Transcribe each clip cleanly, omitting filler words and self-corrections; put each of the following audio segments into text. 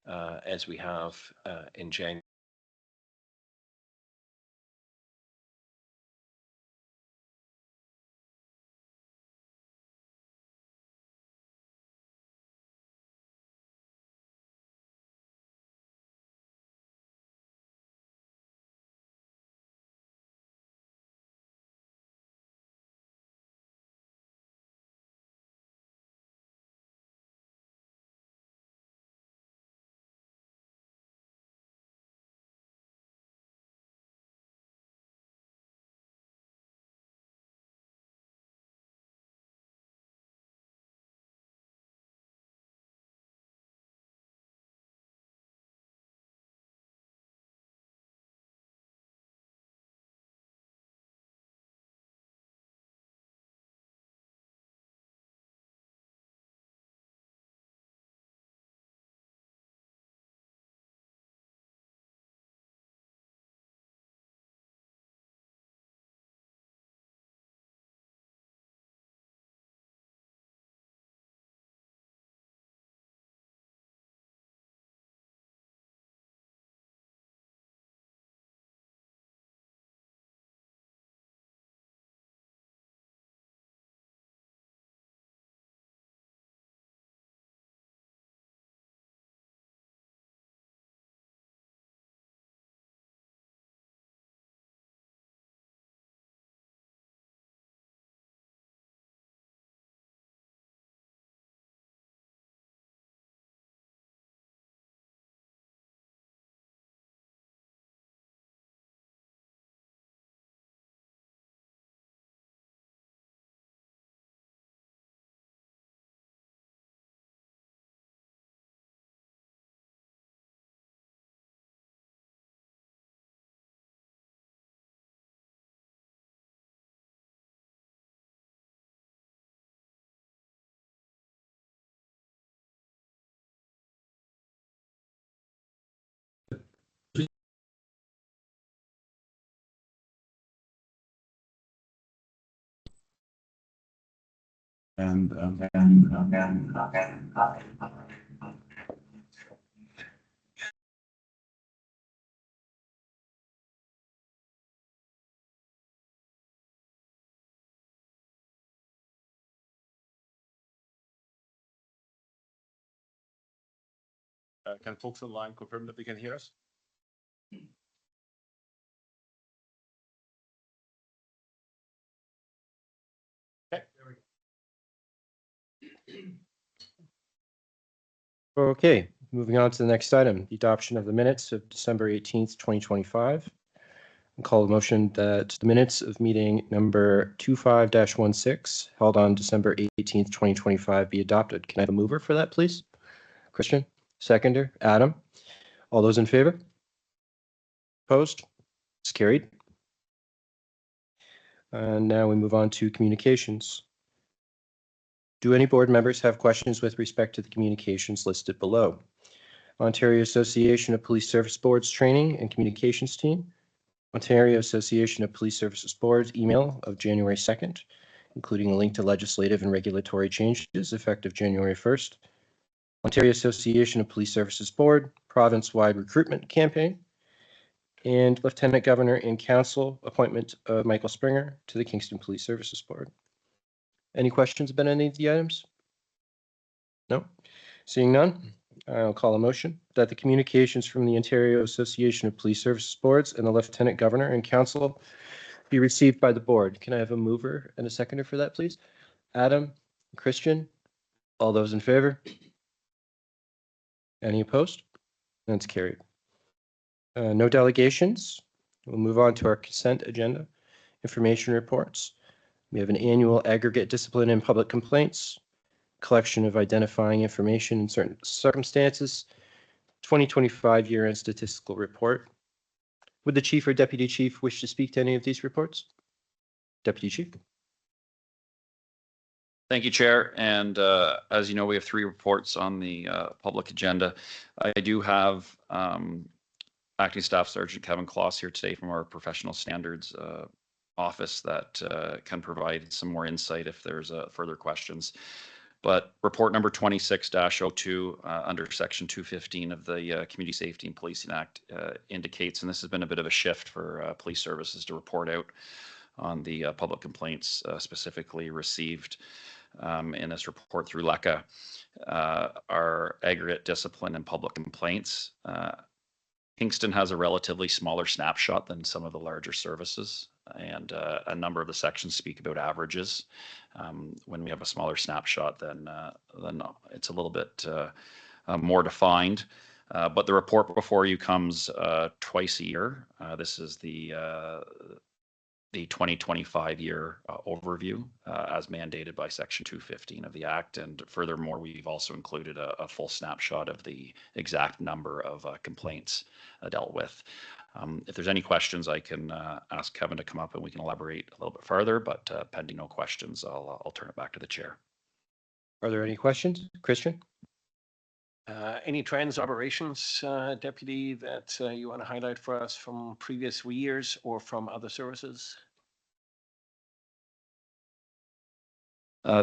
as we have in January. Can folks online confirm that they can hear us? Okay, there we go. Okay, moving on to the next item, the adoption of the minutes of December 18th, 2025. I'll call a motion that the minutes of meeting number 25-16 held on December 18th, 2025 be adopted. Can I have a mover for that, please? Christian, seconder, Adam. All those in favor? Opposed? It's carried. And now we move on to communications. Do any board members have questions with respect to the communications listed below? Ontario Association of Police Service Boards Training and Communications Team. Ontario Association of Police Services Boards email of January 2nd, including a link to legislative and regulatory changes effective January 1st. Ontario Association of Police Services Board province-wide recruitment campaign. And Lieutenant Governor and Council appointment of Michael Springer to the Kingston Police Services Board. Any questions about any of the items? No? Seeing none, I'll call a motion that the communications from the Ontario Association of Police Services Boards and the Lieutenant Governor and Council be received by the board. Can I have a mover and a seconder for that, please? Adam, Christian, all those in favor? Any opposed? That's carried. No delegations. We'll move on to our consent agenda. Information reports. We have an annual aggregate discipline and public complaints, collection of identifying information in certain circumstances, 2025 year-end statistical report. Would the chief or deputy chief wish to speak to any of these reports? Deputy Chief. Thank you, Chair. And as you know, we have 3 reports on the public agenda. I do have Acting Staff Sergeant Kevin Kloss here today from our Professional Standards office that can provide some more insight if there's further questions. But report number 26-02 under section 215 of the Community Safety and Policing Act indicates, and this has been a bit of a shift for police services to report out on the public complaints specifically received in this report through LECA, our aggregate discipline and public complaints. Kingston has a relatively smaller snapshot than some of the larger services, and a number of the sections speak about averages. When we have a smaller snapshot, then it's a little bit more defined. But the report before you comes twice a year. This is the 2025 year overview as mandated by section 215 of the Act. And furthermore, we've also included a full snapshot of the exact number of complaints dealt with. If there's any questions, I can ask Kevin to come up and we can elaborate a little bit further, but pending no questions, I'll turn it back to the chair. Are there any questions? Christian? Any trends, operations, Deputy, that you want to highlight for us from previous years or from other services?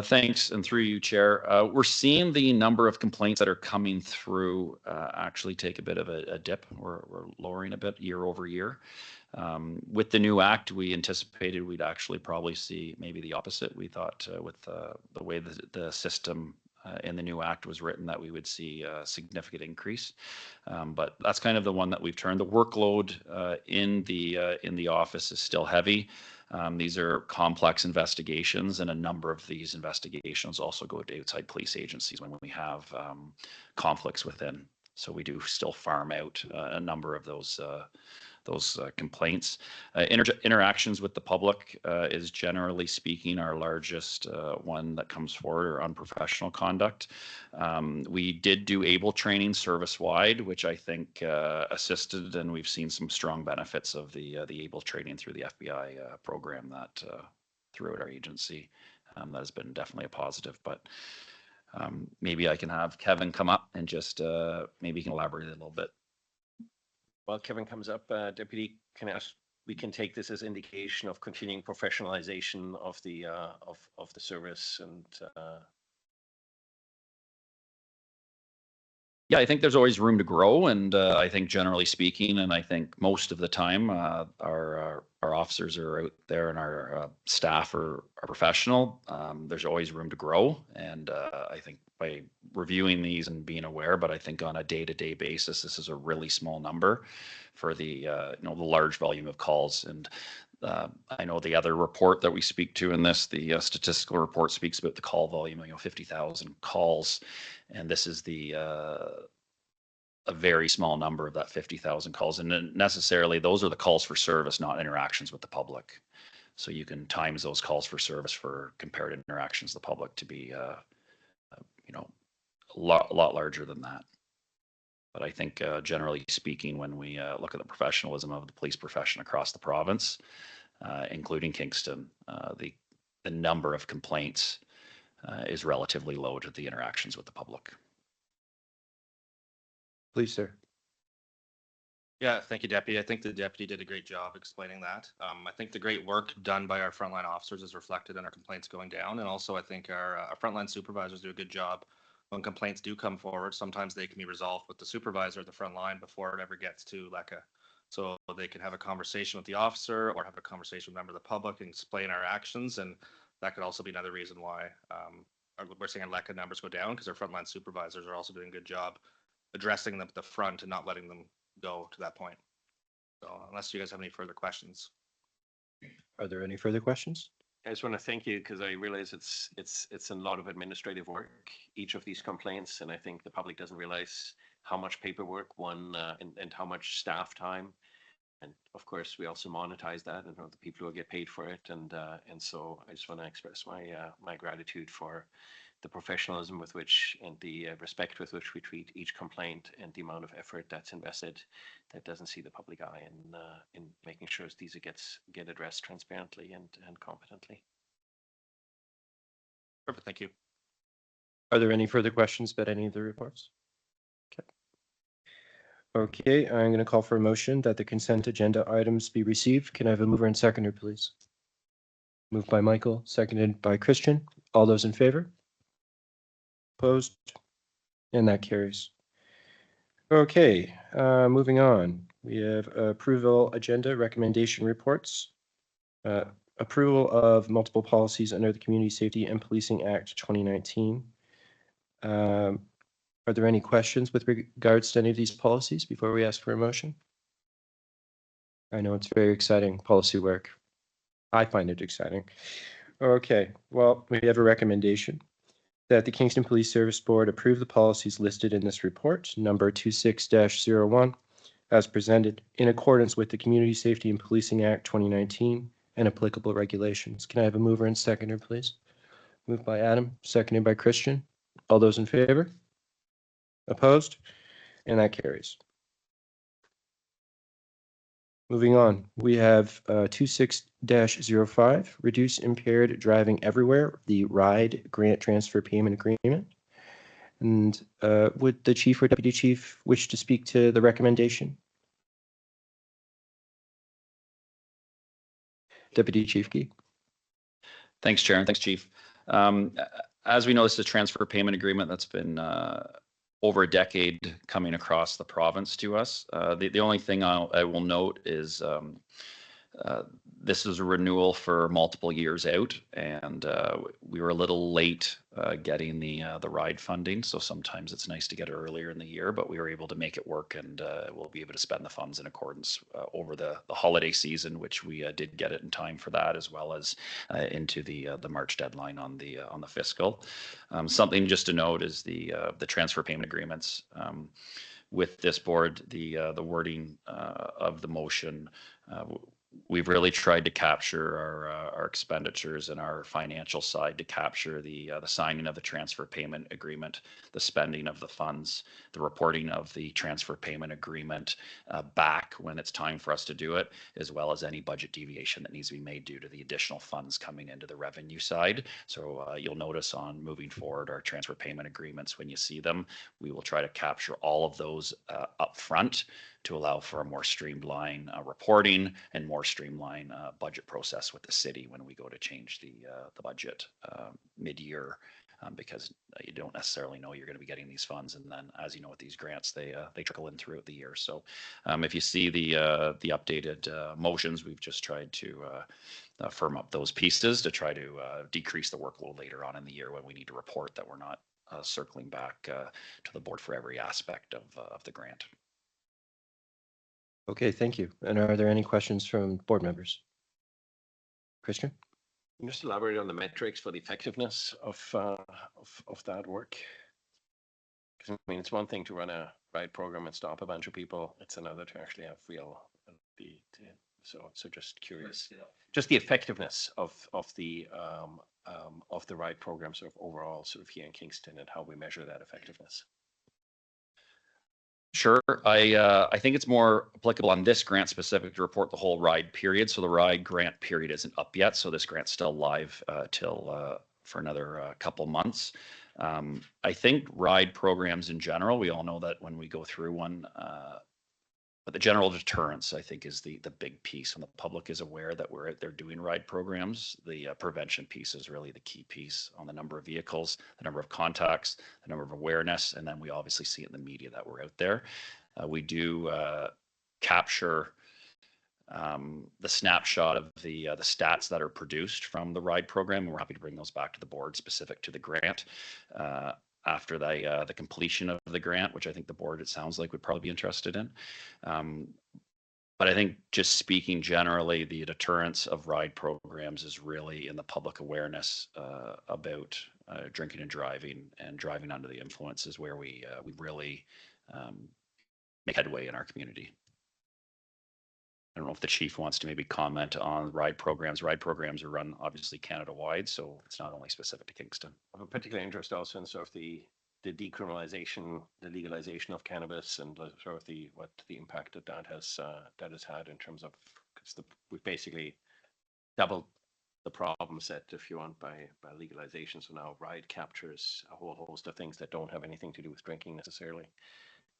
Thanks, and through you, Chair. We're seeing the number of complaints that are coming through actually take a bit of a dip. We're lowering a bit year over year. With the new Act, we anticipated we'd actually probably see maybe the opposite. We thought with the way the system in the new Act was written that we would see a significant increase. But that's kind of the one that we've turned. The workload in the office is still heavy. These are complex investigations, and a number of these investigations also go to outside police agencies when we have conflicts within. So we do still farm out a number of those complaints. Interactions with the public is generally speaking our largest one that comes forward, or unprofessional conduct. We did do ABLE training service-wide, which I think assisted, and we've seen some strong benefits of the ABLE training through the FBI program that throughout our agency. That has been definitely a positive, but maybe I can have Kevin come up and just maybe he can elaborate a little bit. While Kevin comes up, Deputy, we can take this as indication of continuing professionalization of the service and. Yeah, I think there's always room to grow, and I think generally speaking, and I think most of the time, our officers are out there and our staff are professional. There's always room to grow, and I think by reviewing these and being aware, but I think on a day-to-day basis, this is a really small number for the the large volume of calls. And I know the other report that we speak to in this, the statistical report speaks about the call volume, 50,000 calls, and this is a very small number of that 50,000 calls. And necessarily those are the calls for service, not interactions with the public. So you can times those calls for service for compared interactions with the public to be, a lot larger than that. But I think generally speaking, when we look at the professionalism of the police profession across the province, including Kingston, the number of complaints is relatively low to the interactions with the public. Please, sir. Yeah, thank you, Deputy. I think the Deputy did a great job explaining that. I think the great work done by our frontline officers is reflected in our complaints going down. And also I think our frontline supervisors do a good job when complaints do come forward. Sometimes they can be resolved with the supervisor at the front line before it ever gets to LECA. So they can have a conversation with the officer or have a conversation with a member of the public and explain our actions. And that could also be another reason why we're seeing our LECA numbers go down, because our frontline supervisors are also doing a good job addressing them at the front and not letting them go to that point. So unless you guys have any further questions. Are there any further questions? I just want to thank you because I realize it's a lot of administrative work, each of these complaints, and I think the public doesn't realize how much paperwork and how much staff time. And of course, we also monetize that and the people who get paid for it. And so I just want to express my gratitude for the professionalism with which and the respect with which we treat each complaint and the amount of effort that's invested that doesn't see the public eye in making sure these get addressed transparently and competently. Perfect, thank you. Are there any further questions about any of the reports? Okay, I'm going to call for a motion that the consent agenda items be received. Can I have a mover and seconder, please? Moved by Michael, seconded by Christian. All those in favor? Opposed? And that carries. Okay, moving on. We have approval agenda recommendation reports. Approval of multiple policies under the Community Safety and Policing Act 2019. Are there any questions with regards to any of these policies before we ask for a motion? I know it's very exciting policy work. I find it exciting. Okay, well, we have a recommendation that the Kingston Police Service Board approve the policies listed in this report, number 26-01, as presented in accordance with the Community Safety and Policing Act 2019 and applicable regulations. Can I have a mover and seconder, please? Moved by Adam, seconded by Christian. All those in favor? Opposed? And that carries. Moving on, we have 26-05, Reduce Impaired Driving Everywhere, the RIDE Grant Transfer Payment Agreement. And would the chief or deputy chief wish to speak to the recommendation? Deputy Chief Key. Thanks, Chair, and thanks, Chief. As we know, this is a transfer payment agreement that's been over a decade coming across the province to us. The only thing I will note is this is a renewal for multiple years out, and we were a little late getting the RIDE funding, so sometimes it's nice to get it earlier in the year, but we were able to make it work, and we'll be able to spend the funds in accordance over the holiday season, which we did get it in time for that, as well as into the March deadline on the fiscal. Something just to note is the transfer payment agreements. With this board, the wording of the motion, we've really tried to capture our expenditures and our financial side to capture the signing of the transfer payment agreement, the spending of the funds, the reporting of the transfer payment agreement back when it's time for us to do it, as well as any budget deviation that needs to be made due to the additional funds coming into the revenue side. So you'll notice on moving forward our transfer payment agreements, when you see them, we will try to capture all of those up front to allow for a more streamlined reporting and more streamlined budget process with the city when we go to change the budget mid-year, because you don't necessarily know you're going to be getting these funds, and then, as you know, with these grants, they trickle in throughout the year. So if you see the updated motions, we've just tried to firm up those pieces to try to decrease the workload later on in the year when we need to report that we're not circling back to the board for every aspect of the grant. Okay, thank you. And are there any questions from board members? Christian? Can you just elaborate on the metrics for the effectiveness of that work? Because I mean, it's one thing to run a RIDE program and stop a bunch of people. It's another to actually have real. So just curious, just the effectiveness of the RIDE program sort of overall, sort of here in Kingston, and how we measure that effectiveness. Sure. I think it's more applicable on this grant specific to report the whole RIDE period. So the RIDE grant period isn't up yet. So this grant's still live till for another couple months. I think RIDE programs in general, we all know that when we go through one, but the general deterrence, I think, is the big piece. When the public is aware that we're out there doing RIDE programs, the prevention piece is really the key piece on the number of vehicles, the number of contacts, the number of awareness, and then we obviously see it in the media that we're out there. We do capture the snapshot of the stats that are produced from the RIDE program, and we're happy to bring those back to the board specific to the grant. After the completion of the grant, which I think the board, it sounds like, would probably be interested in. But I think just speaking generally, the deterrence of RIDE programs is really in the public awareness about drinking and driving under the influence is where we really make headway in our community. I don't know if the chief wants to maybe comment on RIDE programs. RIDE programs are run obviously Canada-wide, so it's not only specific to Kingston. I'm particularly interested also in sort of the decriminalization, the legalization of cannabis, and sort of what the impact that has had in terms of, because we've basically doubled the problem set, if you want, by legalization. So now RIDE captures a whole host of things that don't have anything to do with drinking necessarily.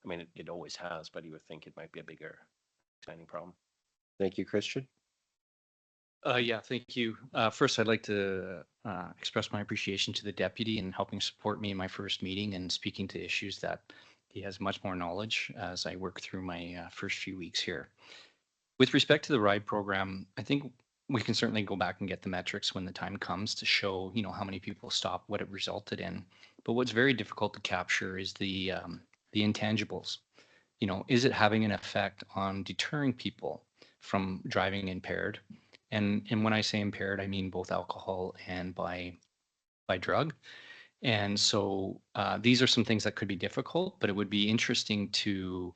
I mean, it always has, but you would think it might be a bigger, exciting problem. Thank you, Christian. Yeah, thank you. First, I'd like to express my appreciation to the deputy in helping support me in my first meeting and speaking to issues that he has much more knowledge as I work through my first few weeks here. With respect to the RIDE program, I think we can certainly go back and get the metrics when the time comes to show, how many people stop, what it resulted in. But what's very difficult to capture is the intangibles. Is it having an effect on deterring people from driving impaired? And when I say impaired, I mean both alcohol and by drug. And so these are some things that could be difficult, but it would be interesting to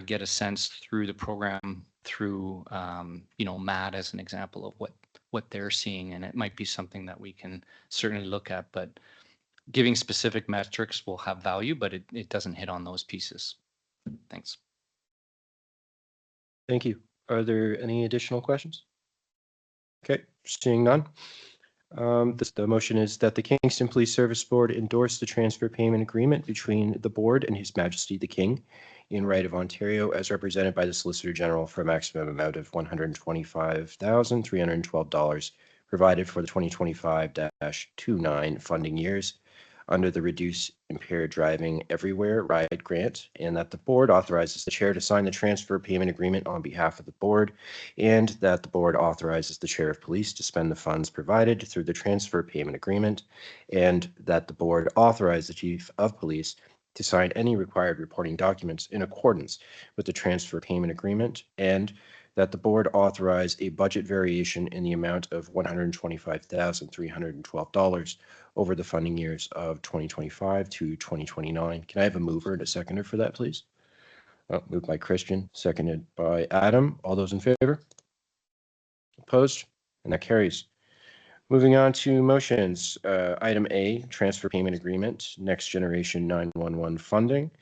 get a sense through the program, through MAD as an example of what they're seeing, and it might be something that we can certainly look at. But giving specific metrics will have value, but it doesn't hit on those pieces. Thanks. Thank you. Are there any additional questions? Okay, seeing none. The motion is that the Kingston Police Service Board endorse the transfer payment agreement between the board and His Majesty the King in right of Ontario as represented by the Solicitor General for a maximum amount of $125,312 provided for the 2025-29 funding years under the Reduce Impaired Driving Everywhere RIDE grant, and that the board authorizes the chair to sign the transfer payment agreement on behalf of the board, and that the board authorizes the chair of police to spend the funds provided through the transfer payment agreement, and that the board authorize the chief of police to sign any required reporting documents in accordance with the transfer payment agreement, and that the board authorize a budget variation in the amount of $125,312 over the funding years of 2025 to 2029. Can I have a mover and a seconder for that, please? Moved by Christian, seconded by Adam. All those in favor? Opposed? And that carries. Moving on to motions. Item A, transfer payment agreement, Next Generation 911 funding.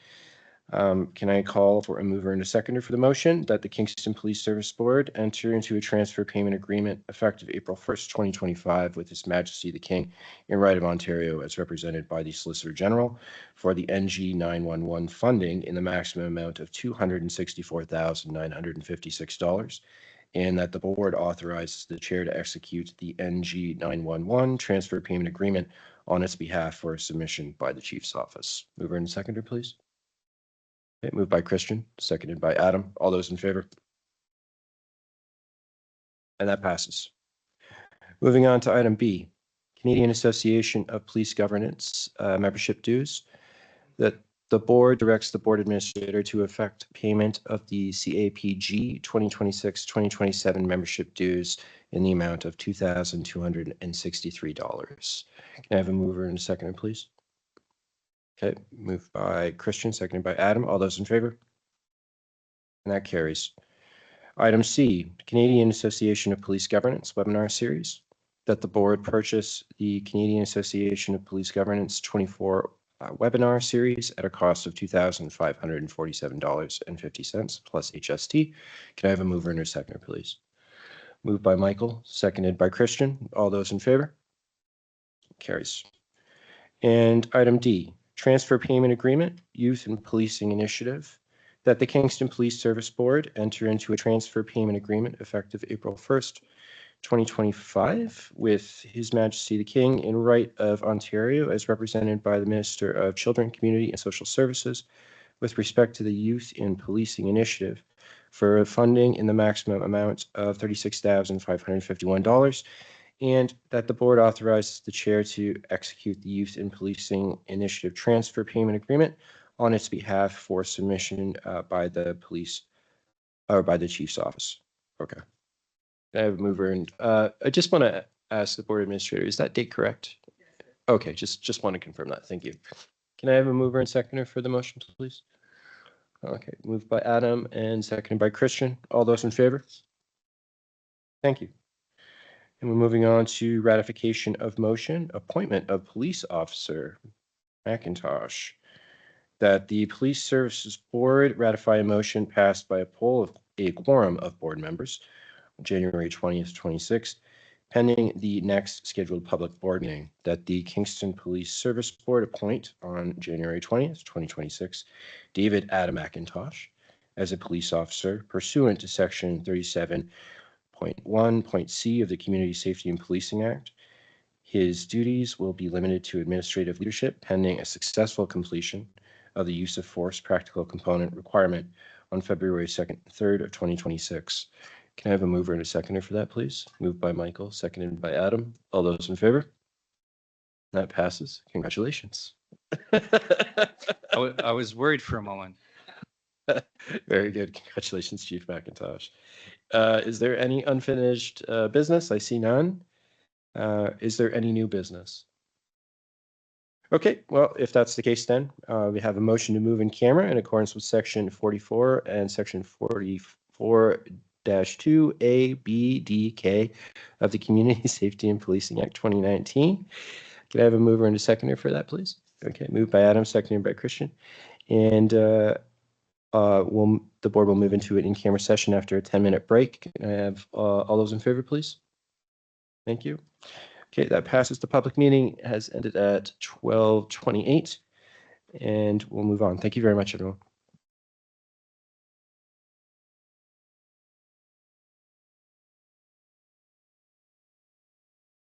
Can I call for a mover and a seconder for the motion that the Kingston Police Service Board enter into a transfer payment agreement effective April 1st, 2025 with His Majesty the King in right of Ontario as represented by the Solicitor General for the NG 911 funding in the maximum amount of $264,956, and that the board authorizes the chair to execute the NG 911 transfer payment agreement on its behalf for submission by the Chief's office. Mover and seconder, please. Okay, moved by Christian, seconded by Adam. All those in favor? And that passes. Moving on to item B, Canadian Association of Police Governance membership dues. That the board directs the board administrator to effect payment of the CAPG 2026-2027 membership dues in the amount of $2,263. Can I have a mover and a seconder, please? Okay, moved by Christian, seconded by Adam. All those in favor? And that carries. Item C, Canadian Association of Police Governance webinar series. That the board purchase the Canadian Association of Police Governance 24 webinar series at a cost of $2,547.50 plus HST. Can I have a mover and a seconder, please? Moved by Michael, seconded by Christian. All those in favor? Carries. And item D, transfer payment agreement, Youth and Policing Initiative. That the Kingston Police Service Board enter into a transfer payment agreement effective April 1st, 2025 with His Majesty the King in right of Ontario as represented by the Minister of Children, Community and Social Services with respect to the Youth in Policing Initiative for funding in the maximum amount of $36,551, and that the board authorizes the chair to execute the Youth in Policing Initiative transfer payment agreement on its behalf for submission by the police or by the chief's office. Okay. I have a mover, and I just want to ask the board administrator, is that date correct? Okay, just want to confirm that. Thank you. Can I have a mover and seconder for the motion, please? Okay, moved by Adam and seconded by Christian. All those in favor? Thank you. And we're moving on to ratification of motion, appointment of police officer McIntosh. That the Police Services Board ratify a motion passed by a poll of a quorum of board members on January 20th, 26th, pending the next scheduled public board meeting, that the Kingston Police Service Board appoint on January 20th, 2026, David Adam McIntosh as a police officer pursuant to section 37 Point C of the Community Safety and Policing Act. His duties will be limited to administrative leadership pending a successful completion of the use of force practical component requirement on February 2nd and 3rd of 2026. Can I have a mover and a seconder for that, please? Moved by Michael, seconded by Adam. All those in favor? That passes. Congratulations. I was worried for a moment. Very good. Congratulations, Chief McIntosh. Is there any unfinished business? I see none. Is there any new business? Okay, well, if that's the case, then we have a motion to move in camera in accordance with Section 44 and Section 44-2A, B, D, K of the Community Safety and Policing Act 2019. Can I have a mover and a seconder for that, please? Okay, moved by Adam, seconded by Christian. And the board will move into an in-camera session after a 10-minute break. Can I have all those in favor, please? Thank you. Okay, that passes. The public meeting has ended at 12:28, and we'll move on. Thank you very much, everyone.